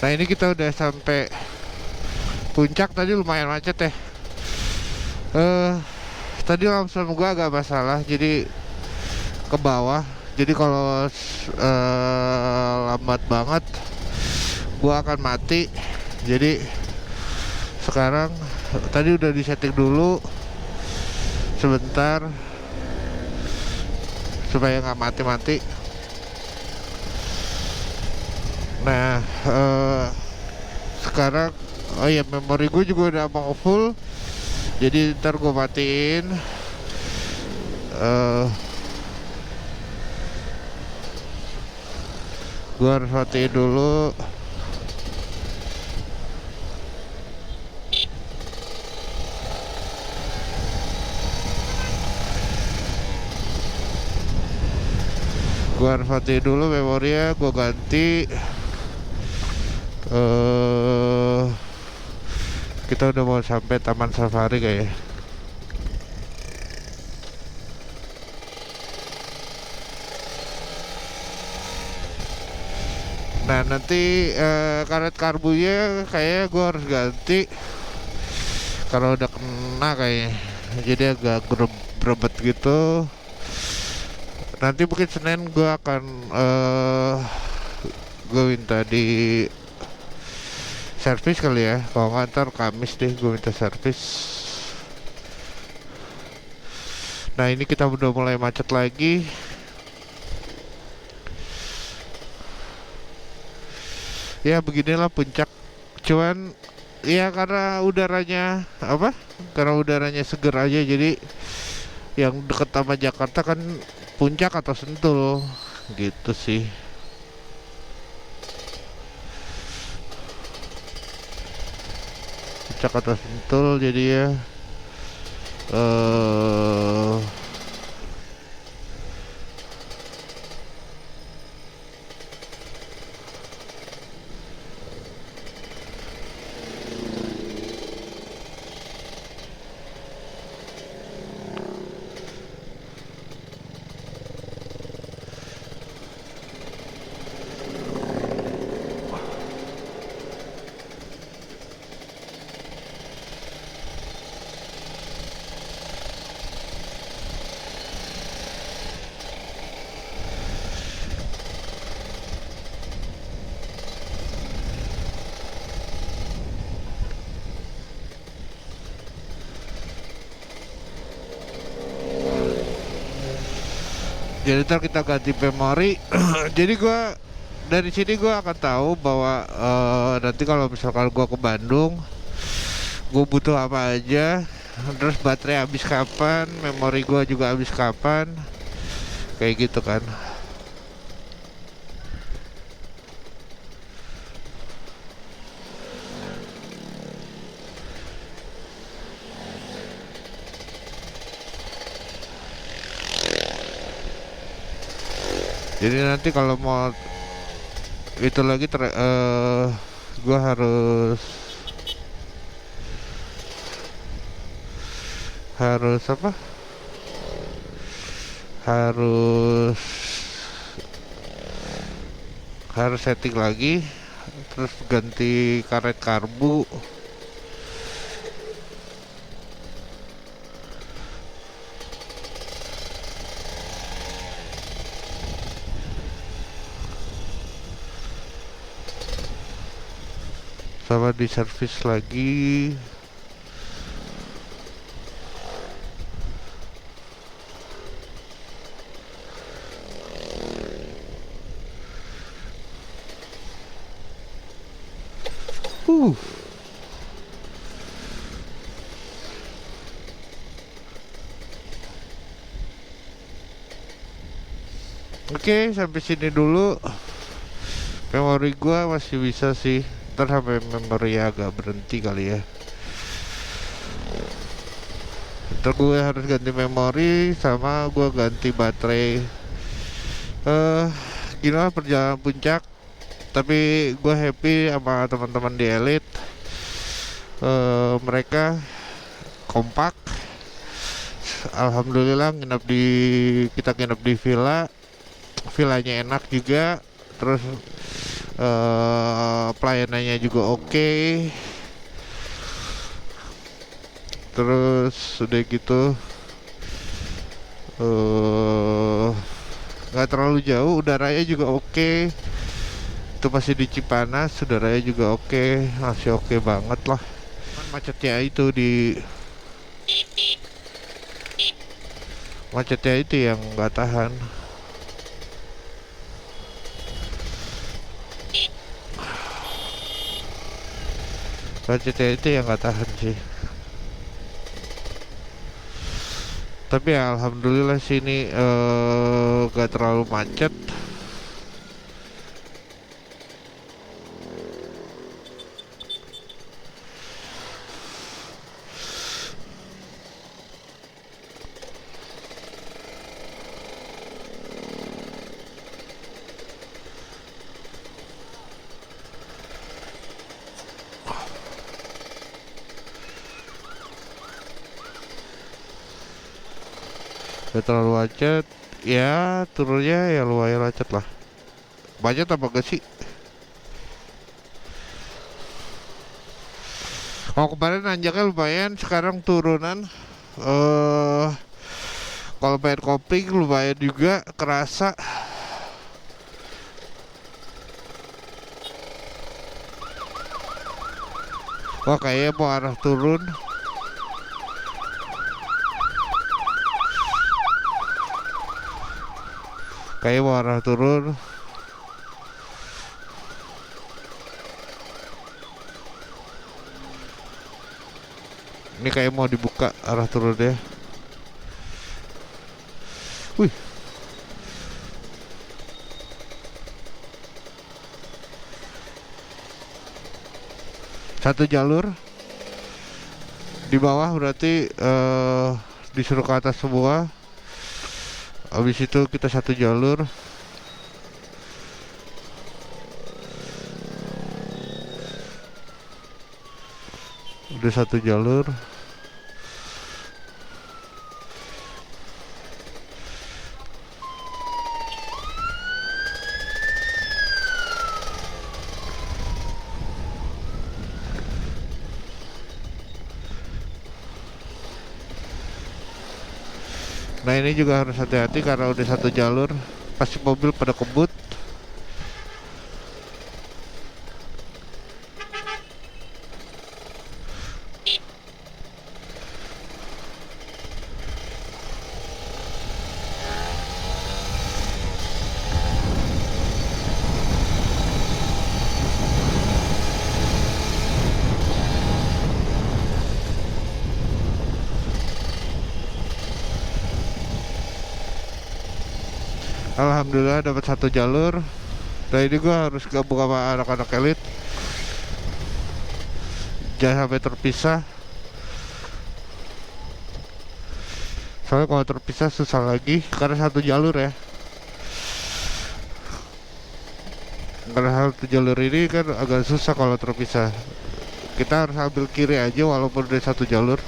Nah ini kita udah sampai puncak, tadi lumayan macet ya. Tadi lampu gua agak masalah, jadi ke bawah. Jadi kalau lambat banget gua akan mati. Jadi sekarang tadi udah disetting dulu sebentar supaya nggak mati-mati. Nah sekarang oh ya, memori gue juga udah mau full, jadi ntar gue matiin. Gue harus matiin dulu. Gue harus matiin dulu memorinya, gue ganti. Kita udah mau sampai Taman Safari kayaknya. Nah nanti karet karbunya kayaknya gue harus ganti kalau udah kena kayaknya, jadi agak berebet gitu. Nanti mungkin Senin gue akan gue minta di servis kali ya. Kalau nggak ntar Kamis deh gue minta servis. Nah ini kita udah mulai macet lagi. Ya beginilah puncak. Cuman ya karena udaranya apa? Karena udaranya seger aja, jadi yang deket sama Jakarta kan puncak atau Sentul gitu sih. Puncak atau Sentul jadi ya jadi ntar kita ganti memori. Jadi gua dari sini gua akan tahu bahwa nanti kalau misalkan gua ke Bandung, gua butuh apa aja, terus baterai habis kapan, memori gua juga habis kapan, kayak gitu kan. Jadi nanti kalau mau itu lagi gua harus apa? Harus setting lagi, terus ganti karet karbu. Sama di servis lagi. uh Oke, sampai sini dulu. Memori gua masih bisa sih. Ntar sampai memori agak berhenti kali ya. Ntar gue harus ganti memori sama gue ganti baterai. Gimana perjalanan puncak? Tapi gue happy sama teman-teman di Elite. Mereka kompak. Alhamdulillah kita nginep di villanya enak juga. Terus Pelayanannya juga oke. Terus udah gitu nggak terlalu jauh, udaranya juga oke. Itu masih di Cipanas, udaranya juga oke, masih oke banget lah. Cuman macetnya itu macetnya itu yang nggak tahan. Macetnya itu yang nggak tahan sih. Tapi ya, alhamdulillah sini nggak terlalu macet. Gak terlalu macet. Ya turunnya ya lumayan macet lah. Macet apa gak sih? Oh, kemarin nanjaknya lumayan, sekarang turunan. Kalau bayar kopling lumayan juga kerasa. Wah, kayaknya mau arah turun. Kayaknya mau arah turun. Ini kayak mau dibuka arah turunnya. Wih. Satu jalur. Di bawah berarti disuruh ke atas semua. Habis itu kita satu jalur. Udah satu jalur. Nah, ini juga harus hati-hati karena udah satu jalur, pasti mobil pada kebut. Alhamdulillah dapat satu jalur. Nah, ini gua harus gabung sama anak-anak elit. Jangan sampai terpisah. Soalnya kalau terpisah susah lagi karena satu jalur ya. Karena satu jalur ini kan agak susah kalau terpisah. Kita harus ambil kiri aja walaupun udah satu jalur.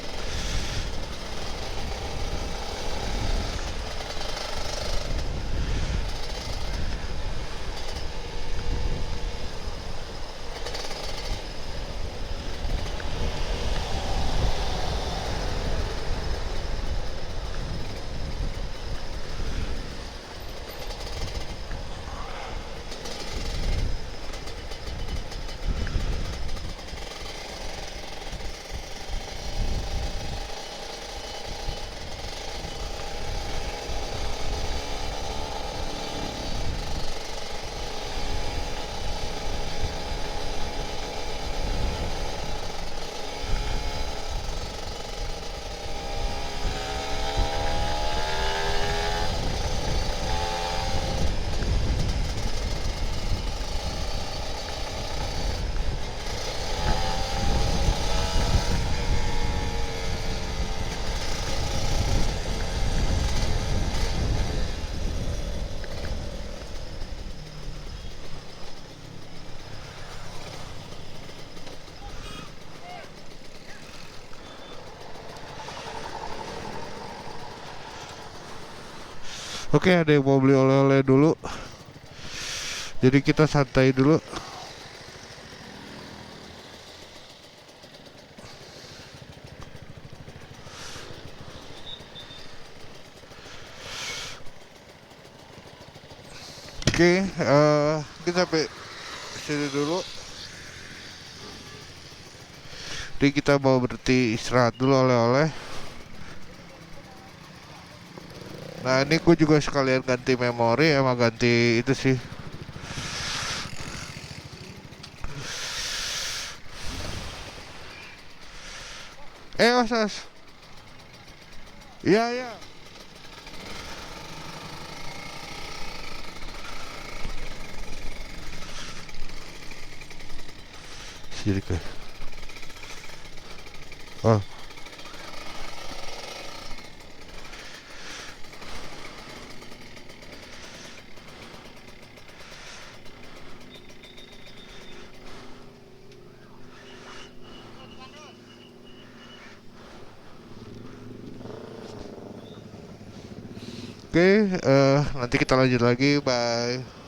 Oke, ada yang mau beli oleh-oleh dulu. Jadi kita santai dulu. Oke, kita sampai sini dulu. Jadi kita mau berhenti istirahat dulu oleh-oleh. Nah ini gue juga sekalian ganti memori sama ganti itu sih. Mas. Iya, iya. Sini ke. Oh, oke, nanti kita lanjut lagi. Bye.